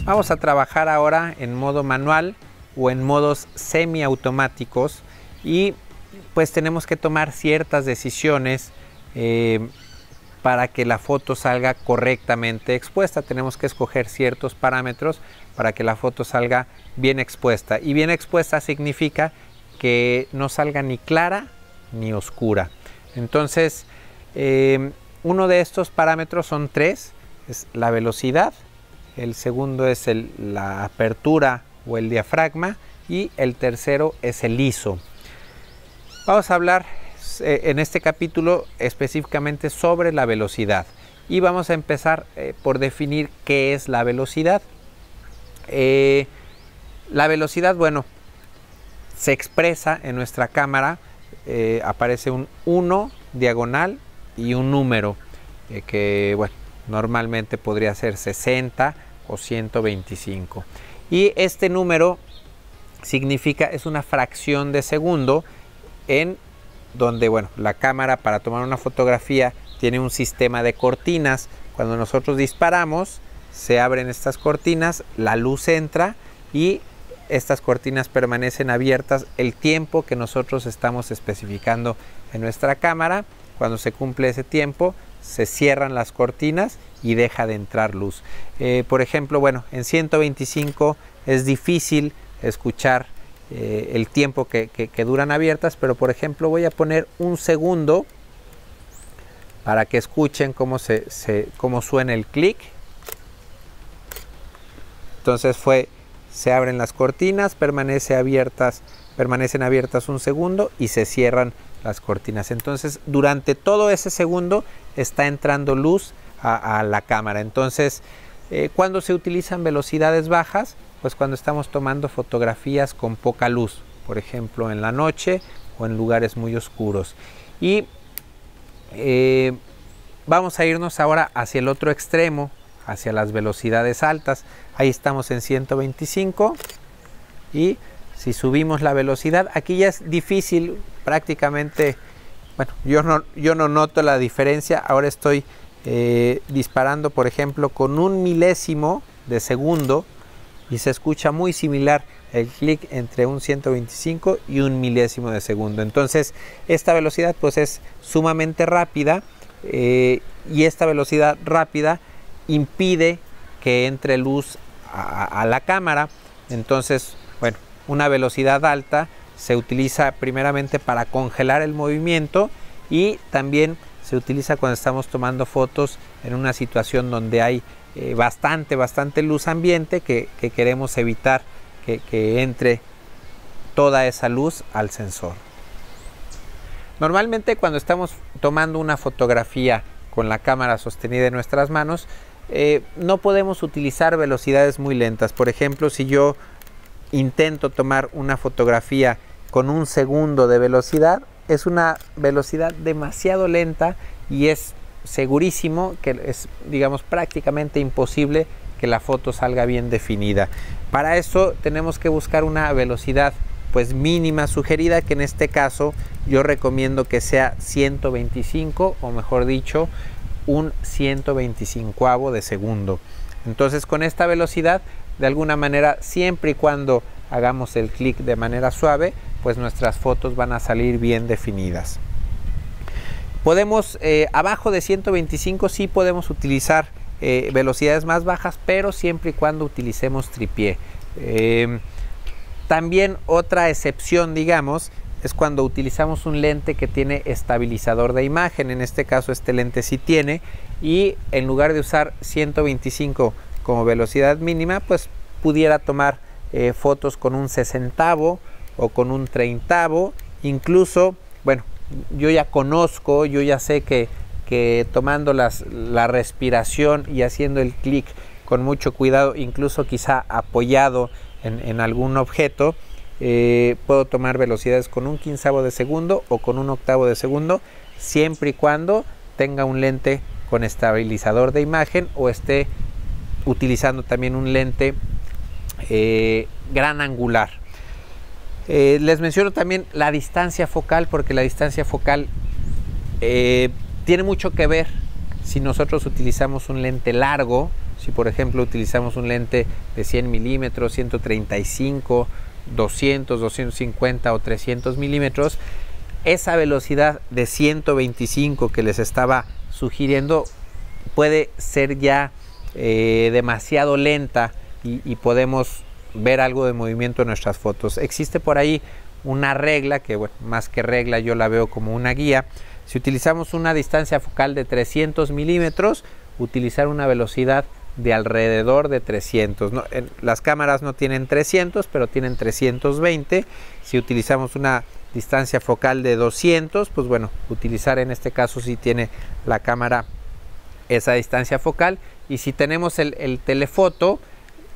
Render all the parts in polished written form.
Vamos a trabajar ahora en modo manual o en modos semiautomáticos y pues tenemos que tomar ciertas decisiones para que la foto salga correctamente expuesta. Tenemos que escoger ciertos parámetros para que la foto salga bien expuesta. Y bien expuesta significa que no salga ni clara ni oscura. Entonces, uno de estos parámetros son tres. Es la velocidad, el segundo es la apertura o el diafragma y el tercero es el ISO. Vamos a hablar en este capítulo específicamente sobre la velocidad y vamos a empezar por definir qué es la velocidad. La velocidad, bueno, se expresa en nuestra cámara, aparece un 1 diagonal y un número que, bueno, normalmente podría ser 60 o 125. Y este número significa, es una fracción de segundo en donde, bueno, la cámara para tomar una fotografía tiene un sistema de cortinas. Cuando nosotros disparamos, se abren estas cortinas, la luz entra y estas cortinas permanecen abiertas el tiempo que nosotros estamos especificando en nuestra cámara. Cuando se cumple ese tiempo, se cierran las cortinas y deja de entrar luz. Por ejemplo, bueno, en 125 es difícil escuchar el tiempo que duran abiertas, pero por ejemplo voy a poner un segundo para que escuchen cómo suena el clic. Entonces se abren las cortinas, permanecen abiertas un segundo y se cierran las cortinas. Entonces durante todo ese segundo está entrando luz a la cámara. Entonces ¿cuándo se utilizan velocidades bajas? Pues cuando estamos tomando fotografías con poca luz, por ejemplo en la noche o en lugares muy oscuros. Y vamos a irnos ahora hacia el otro extremo, hacia las velocidades altas. Ahí estamos en 125 y si subimos la velocidad, aquí ya es difícil prácticamente, bueno, yo no noto la diferencia. Ahora estoy disparando, por ejemplo, con 1 milésimo de segundo y se escucha muy similar el clic entre un 125 y 1 milésimo de segundo. Entonces esta velocidad pues es sumamente rápida y esta velocidad rápida impide que entre luz a la cámara. Entonces, bueno, una velocidad alta se utiliza primeramente para congelar el movimiento y también se utiliza cuando estamos tomando fotos en una situación donde hay bastante luz ambiente que queremos evitar que entre toda esa luz al sensor. Normalmente cuando estamos tomando una fotografía con la cámara sostenida en nuestras manos, no podemos utilizar velocidades muy lentas. Por ejemplo, si yo intento tomar una fotografía con 1 segundo de velocidad, es una velocidad demasiado lenta y es segurísimo que es, digamos, prácticamente imposible que la foto salga bien definida. Para eso tenemos que buscar una velocidad pues mínima sugerida, que en este caso yo recomiendo que sea 125 o mejor dicho un 125avo de segundo. Entonces con esta velocidad, de alguna manera, siempre y cuando hagamos el clic de manera suave, pues nuestras fotos van a salir bien definidas. Podemos, abajo de 125 sí podemos utilizar velocidades más bajas, pero siempre y cuando utilicemos tripié. También otra excepción, digamos, es cuando utilizamos un lente que tiene estabilizador de imagen. En este caso este lente sí tiene, y en lugar de usar 125 como velocidad mínima, pues pudiera tomar fotos con un 60avo o con un 30avo. Incluso, bueno, yo ya sé que tomando la respiración y haciendo el clic con mucho cuidado, incluso quizá apoyado en algún objeto, puedo tomar velocidades con un 15avo de segundo o con un 1/8 de segundo, siempre y cuando tenga un lente con estabilizador de imagen o esté utilizando también un lente gran angular. Les menciono también la distancia focal, porque la distancia focal tiene mucho que ver si nosotros utilizamos un lente largo, Si por ejemplo utilizamos un lente de 100 milímetros, 135, 200, 250 o 300 milímetros, esa velocidad de 125 que les estaba sugiriendo puede ser ya demasiado lenta y podemos ver algo de movimiento en nuestras fotos. Existe por ahí una regla que, bueno, más que regla yo la veo como una guía. Si utilizamos una distancia focal de 300 milímetros, utilizar una velocidad de alrededor de 300. ¿No? Las cámaras no tienen 300, pero tienen 320. Si utilizamos una distancia focal de 200, pues bueno, utilizar en este caso si tiene la cámara esa distancia focal. Y si tenemos el telefoto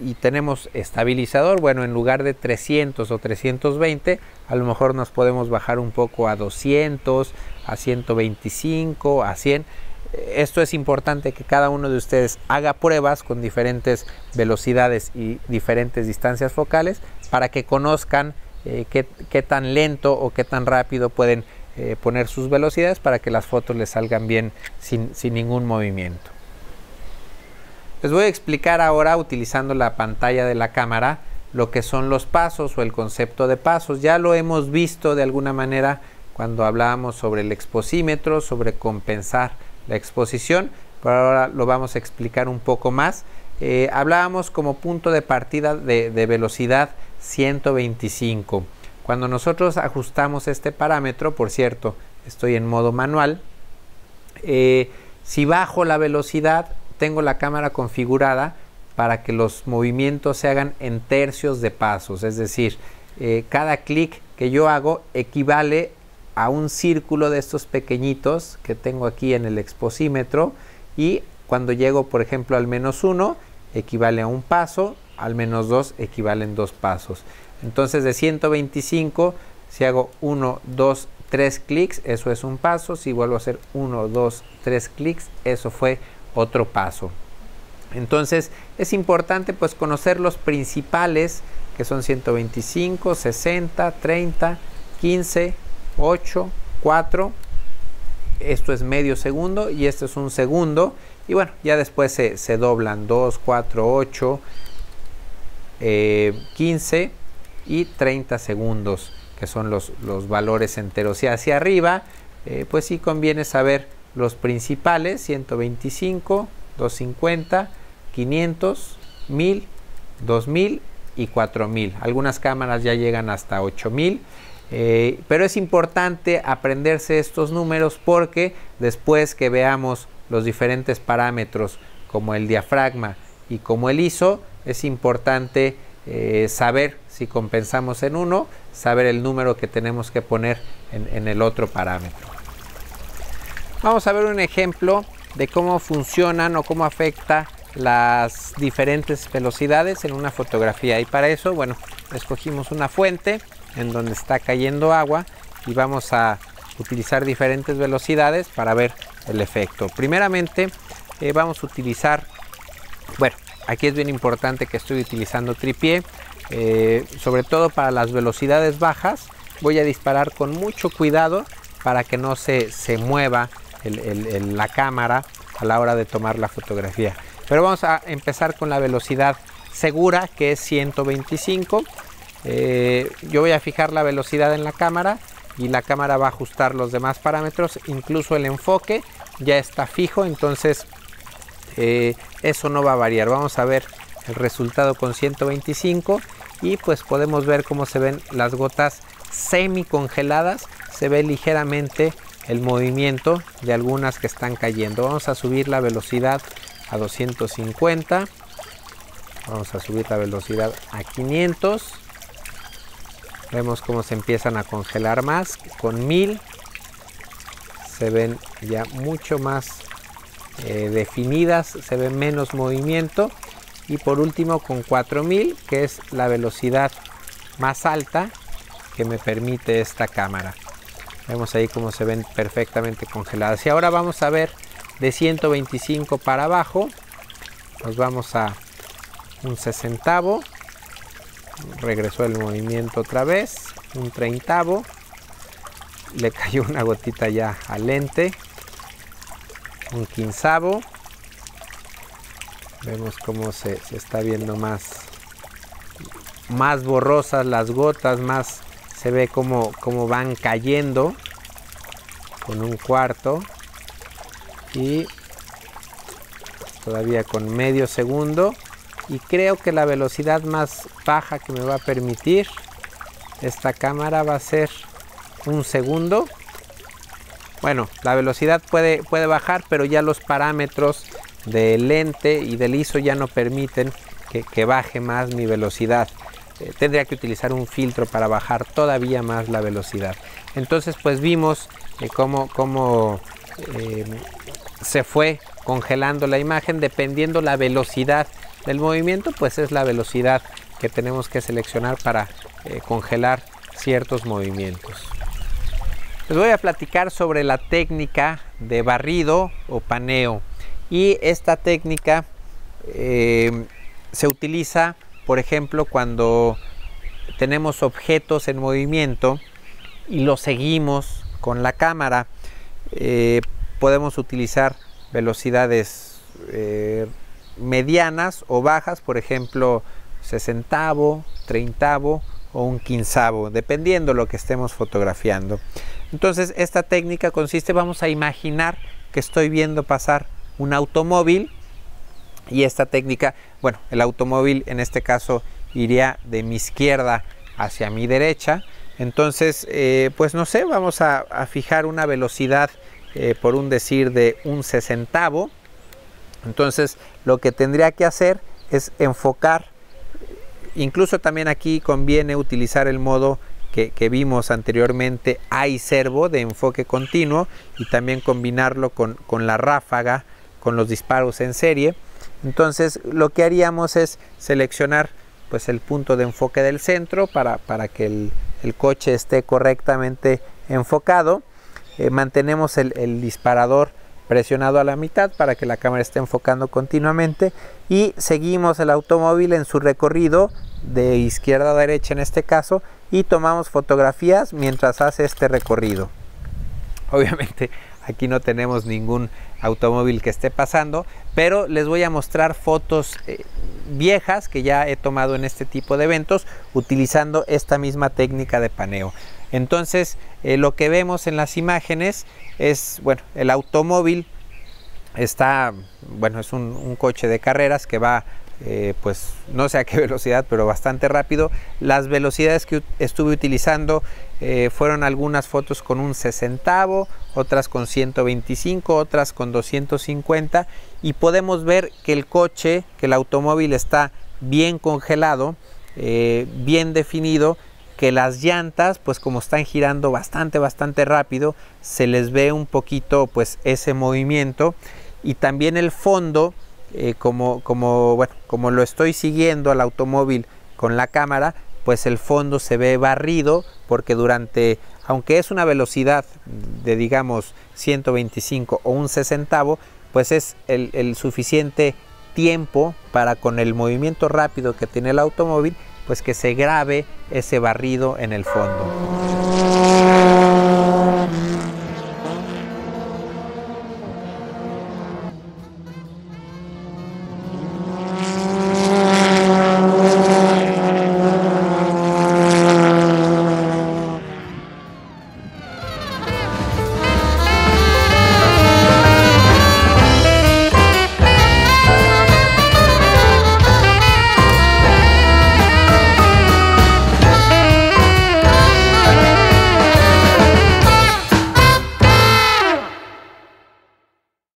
y tenemos estabilizador, bueno, en lugar de 300 o 320, a lo mejor nos podemos bajar un poco a 200, a 125, a 100. Esto es importante que cada uno de ustedes haga pruebas con diferentes velocidades y diferentes distancias focales para que conozcan qué tan lento o qué tan rápido pueden poner sus velocidades para que las fotos les salgan bien sin ningún movimiento. Les voy a explicar ahora, utilizando la pantalla de la cámara, lo que son los pasos o el concepto de pasos. Ya lo hemos visto de alguna manera cuando hablábamos sobre el exposímetro, sobre compensar la exposición, pero ahora lo vamos a explicar un poco más. Hablábamos como punto de partida de velocidad 125. Cuando nosotros ajustamos este parámetro, por cierto, estoy en modo manual, si bajo la velocidad, tengo la cámara configurada para que los movimientos se hagan en tercios de pasos, es decir, cada clic que yo hago equivale a un círculo de estos pequeñitos que tengo aquí en el exposímetro, y cuando llego por ejemplo al -1 equivale a un paso, al -2 equivalen 2 pasos. Entonces de 125, si hago 1, 2, 3 clics, eso es un paso. Si vuelvo a hacer 1, 2, 3 clics, eso fue otro paso. Entonces es importante pues conocer los principales, que son 125, 60, 30, 15, 8, 4, esto es medio segundo y esto es un segundo, y bueno, ya después se doblan 2, 4, 8, 15 y 30 segundos, que son los valores enteros. Y hacia arriba pues sí conviene saber los principales: 125, 250, 500, 1000, 2000 y 4000. Algunas cámaras ya llegan hasta 8000. Pero es importante aprenderse estos números porque después que veamos los diferentes parámetros como el diafragma y como el ISO, es importante saber si compensamos en uno, saber el número que tenemos que poner en el otro parámetro. Vamos a ver un ejemplo de cómo funcionan o cómo afecta las diferentes velocidades en una fotografía, y para eso, bueno, escogimos una fuente en donde está cayendo agua y vamos a utilizar diferentes velocidades para ver el efecto. Primeramente vamos a utilizar, bueno, aquí es bien importante que estoy utilizando trípode, sobre todo para las velocidades bajas. Voy a disparar con mucho cuidado para que no se mueva la cámara a la hora de tomar la fotografía. Pero vamos a empezar con la velocidad segura, que es 125. Yo voy a fijar la velocidad en la cámara y la cámara va a ajustar los demás parámetros, incluso el enfoque ya está fijo, entonces eso no va a variar. Vamos a ver el resultado con 125 y pues podemos ver cómo se ven las gotas semi congeladas. Se ve ligeramente el movimiento de algunas que están cayendo. Vamos a subir la velocidad a 250, vamos a subir la velocidad a 500. Vemos cómo se empiezan a congelar más. Con 1000 se ven ya mucho más definidas, se ve menos movimiento. Y por último con 4000, que es la velocidad más alta que me permite esta cámara. Vemos ahí cómo se ven perfectamente congeladas. Y ahora vamos a ver de 125 para abajo. Nos vamos a un sesentavo. Regresó el movimiento otra vez, un treintavo, le cayó una gotita ya al lente, un quinzavo, Vemos cómo se está viendo más borrosas las gotas, más se ve cómo van cayendo con un cuarto. Y todavía con medio segundo. Y creo que la velocidad más baja que me va a permitir esta cámara va a ser 1 segundo. Bueno, la velocidad puede bajar, pero ya los parámetros del lente y del ISO ya no permiten que baje más mi velocidad. Tendría que utilizar un filtro para bajar todavía más la velocidad. Entonces pues vimos cómo se fue congelando la imagen. Dependiendo la velocidad del movimiento, pues es la velocidad que tenemos que seleccionar para congelar ciertos movimientos. Les voy a platicar sobre la técnica de barrido o paneo. Y esta técnica se utiliza, por ejemplo, cuando tenemos objetos en movimiento y los seguimos con la cámara. Podemos utilizar velocidades medianas o bajas, por ejemplo, 60avo, 30avo o un 15avo, dependiendo lo que estemos fotografiando. Entonces, esta técnica consiste, vamos a imaginar que estoy viendo pasar un automóvil, y esta técnica, bueno, el automóvil en este caso iría de mi izquierda hacia mi derecha. Entonces, pues no sé, vamos a fijar una velocidad, por un decir, de un 60avo. Entonces, lo que tendría que hacer es enfocar. Incluso también aquí conviene utilizar el modo que vimos anteriormente, iServo, de enfoque continuo, y también combinarlo con la ráfaga, con los disparos en serie. Entonces lo que haríamos es seleccionar pues el punto de enfoque del centro para que el coche esté correctamente enfocado. Mantenemos el disparador presionado a la mitad para que la cámara esté enfocando continuamente, y seguimos el automóvil en su recorrido de izquierda a derecha en este caso, y tomamos fotografías mientras hace este recorrido. Obviamente aquí no tenemos ningún automóvil que esté pasando, pero les voy a mostrar fotos viejas que ya he tomado en este tipo de eventos utilizando esta misma técnica de paneo. Entonces lo que vemos en las imágenes es, bueno, el automóvil está, bueno, es un coche de carreras que va pues no sé a qué velocidad, pero bastante rápido. Las velocidades que estuve utilizando fueron algunas fotos con un 60avo, otras con 125, otras con 250, y podemos ver que el coche, que el automóvil está bien congelado, bien definido, que las llantas, pues como están girando bastante rápido, se les ve un poquito pues ese movimiento, y también el fondo, como lo estoy siguiendo al automóvil con la cámara, pues el fondo se ve barrido, porque aunque es una velocidad de digamos 125 o un 60avo, pues es el suficiente tiempo para, con el movimiento rápido que tiene el automóvil, pues que se grabe ese barrido en el fondo.